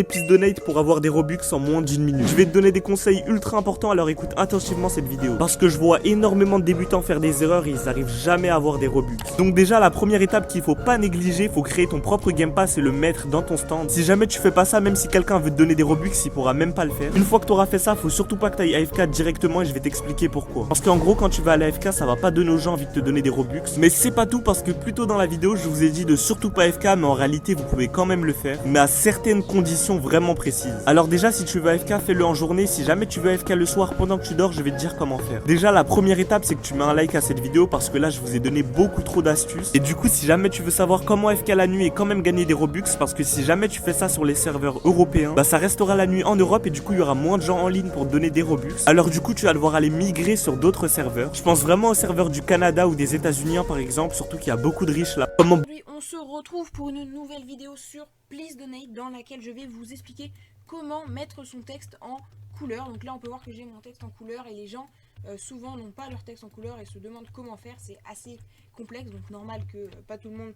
Peace Donate pour avoir des Robux en moins d'1 minute. Je vais te donner des conseils ultra importants, alors écoute attentivement cette vidéo. Parce que je vois énormément de débutants faire des erreurs et ils n'arrivent jamais à avoir des Robux. Donc déjà, la première étape qu'il faut pas négliger, faut créer ton propre Game Pass et le mettre dans ton stand. Si jamais tu fais pas ça, même si quelqu'un veut te donner des Robux, il pourra même pas le faire. Une fois que tu auras fait ça, faut surtout pas que tu ailles AFK directement et je vais t'expliquer pourquoi. Parce qu'en gros, quand tu vas à l'AFK, ça va pas donner aux gens envie de te donner des Robux. Mais c'est pas tout, parce que plus tôt dans la vidéo, je vous ai dit de surtout pas AFK, mais en réalité, vous pouvez quand même le faire, mais à certaines conditions vraiment précises. Alors déjà, si tu veux AFK, fais-le en journée. Si jamais tu veux AFK le soir pendant que tu dors, je vais te dire comment faire. Déjà, la première étape, c'est que tu mets un like à cette vidéo parce que là, je vous ai donné beaucoup trop d'astuces. Et du coup, si jamais tu veux savoir comment AFK la nuit et quand même gagner des Robux, parce que si jamais tu fais ça sur les serveurs européens, bah ça restera la nuit en Europe et du coup, il y aura moins de gens en ligne pour te donner des Robux. Alors du coup, tu vas devoir aller migrer sur d'autres serveurs. Je pense vraiment aux serveurs du Canada ou des États-Unis par exemple, surtout qu'il y a beaucoup de riches là. Aujourd'hui, on se retrouve pour une nouvelle vidéo sur Please Donate dans laquelle je vais vous expliquer comment mettre son texte en couleur. Donc là, on peut voir que j'ai mon texte en couleur et les gens souvent n'ont pas leur texte en couleur et se demandent comment faire. C'est assez complexe, donc normal que pas tout le monde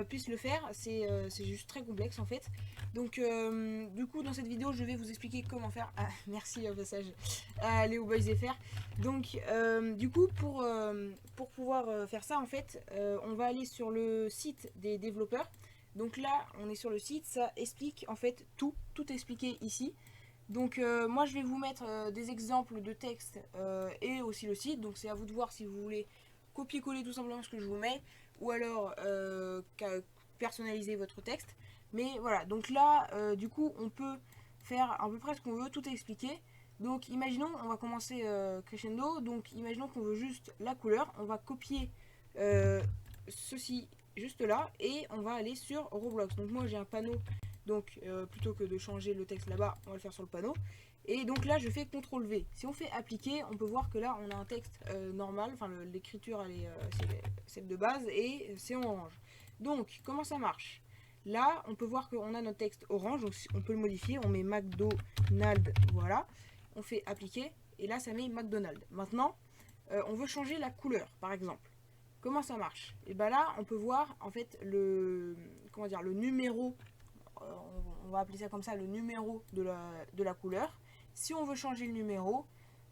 puisse le faire. C'est juste très complexe en fait. Donc du coup, dans cette vidéo, je vais vous expliquer comment faire. Ah, merci au passage à Léo Boys FR. Donc du coup, pour pouvoir faire ça, en fait, on va aller sur le site des développeurs. Donc là, on est sur le site, ça explique en fait tout expliqué ici. Donc moi, je vais vous mettre des exemples de texte et aussi le site. Donc c'est à vous de voir si vous voulez copier-coller tout simplement ce que je vous mets ou alors personnaliser votre texte. Mais voilà, donc là, du coup, on peut faire à peu près ce qu'on veut, tout est expliqué. Donc imaginons, on va commencer crescendo, donc imaginons qu'on veut juste la couleur, on va copier ceci juste là et on va aller sur Roblox. Donc moi j'ai un panneau, donc plutôt que de changer le texte là-bas, on va le faire sur le panneau. Et donc là je fais CTRL V. Si on fait appliquer, on peut voir que là on a un texte normal, enfin l'écriture elle est celle de base et c'est en orange. Donc comment ça marche? Là on peut voir qu'on a notre texte orange, donc on peut le modifier, on met McDonald's, voilà. On fait appliquer et là ça met McDonald's. Maintenant on veut changer la couleur par exemple. Comment ça marche? Et bien là on peut voir en fait le numéro, on va appeler ça comme ça, le numéro de la couleur. Si on veut changer le numéro,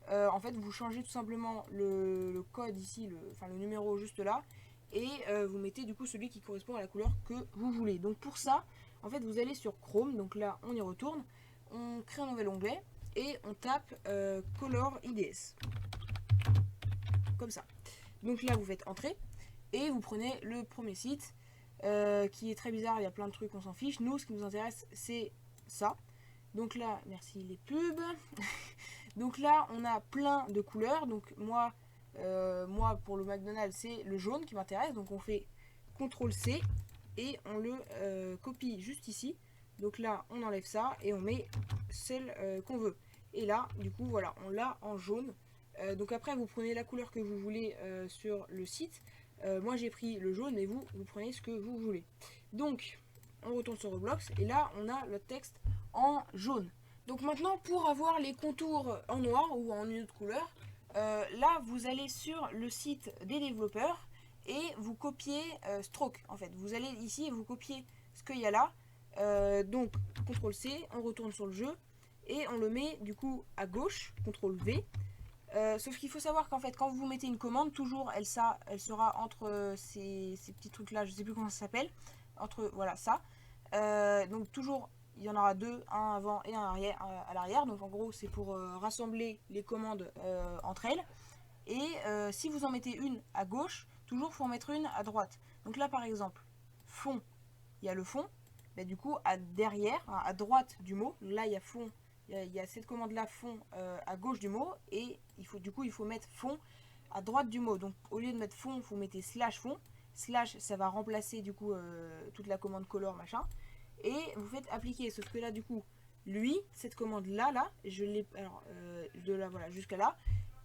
en fait vous changez tout simplement le code ici, le numéro juste là, et vous mettez du coup celui qui correspond à la couleur que vous voulez. Donc pour ça, en fait vous allez sur Chrome, donc là on y retourne, on crée un nouvel onglet et on tape Color IDS. Comme ça. Donc là vous faites entrer et vous prenez le premier site qui est très bizarre, il y a plein de trucs, on s'en fiche. Nous ce qui nous intéresse c'est ça. Donc là, merci les pubs. Donc là on a plein de couleurs. Donc moi pour le McDonald's c'est le jaune qui m'intéresse. Donc on fait CTRL C et on le copie juste ici. Donc là on enlève ça et on met celle qu'on veut. Et là du coup voilà, on l'a en jaune. Donc après vous prenez la couleur que vous voulez sur le site. Moi j'ai pris le jaune, mais vous prenez ce que vous voulez. Donc on retourne sur Roblox et là on a le texte en jaune. Donc maintenant pour avoir les contours en noir ou en une autre couleur, là vous allez sur le site des développeurs et vous copiez Stroke en fait. Vous allez ici et vous copiez ce qu'il y a là. Donc CTRL C, on retourne sur le jeu et on le met du coup à gauche, CTRL V. Sauf qu'il faut savoir qu'en fait quand vous mettez une commande, toujours elle sera entre ces petits trucs là, je sais plus comment ça s'appelle, entre voilà ça. Donc toujours il y en aura deux, un avant et un arrière, à l'arrière. Donc en gros c'est pour rassembler les commandes entre elles. Et si vous en mettez une à gauche, toujours faut en mettre une à droite. Donc là par exemple fond, il y a le fond, bah, du coup derrière, hein, à droite du mot, là il y a fond. Il y a cette commande là fond à gauche du mot et il faut mettre fond à droite du mot. Donc au lieu de mettre fond, vous mettez slash fond. Slash ça va remplacer du coup toute la commande color machin. Et vous faites appliquer. Sauf que là du coup, lui, cette commande là, je l'ai de là voilà jusqu'à là,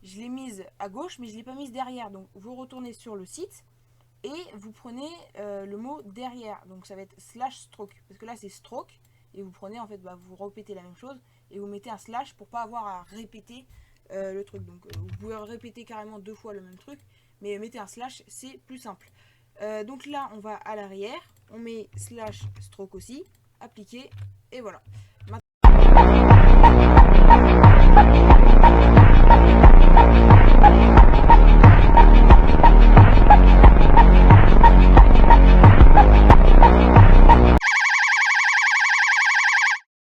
je l'ai mise à gauche mais je l'ai pas mise derrière. Donc vous retournez sur le site et vous prenez le mot derrière. Donc ça va être slash stroke. Parce que là c'est stroke. Et vous prenez en fait, vous répétez la même chose et vous mettez un slash pour pas avoir à répéter le truc. Donc vous pouvez répéter carrément deux fois le même truc, mais mettez un slash, c'est plus simple. Donc là on va à l'arrière, on met slash stroke aussi, appliquer et voilà.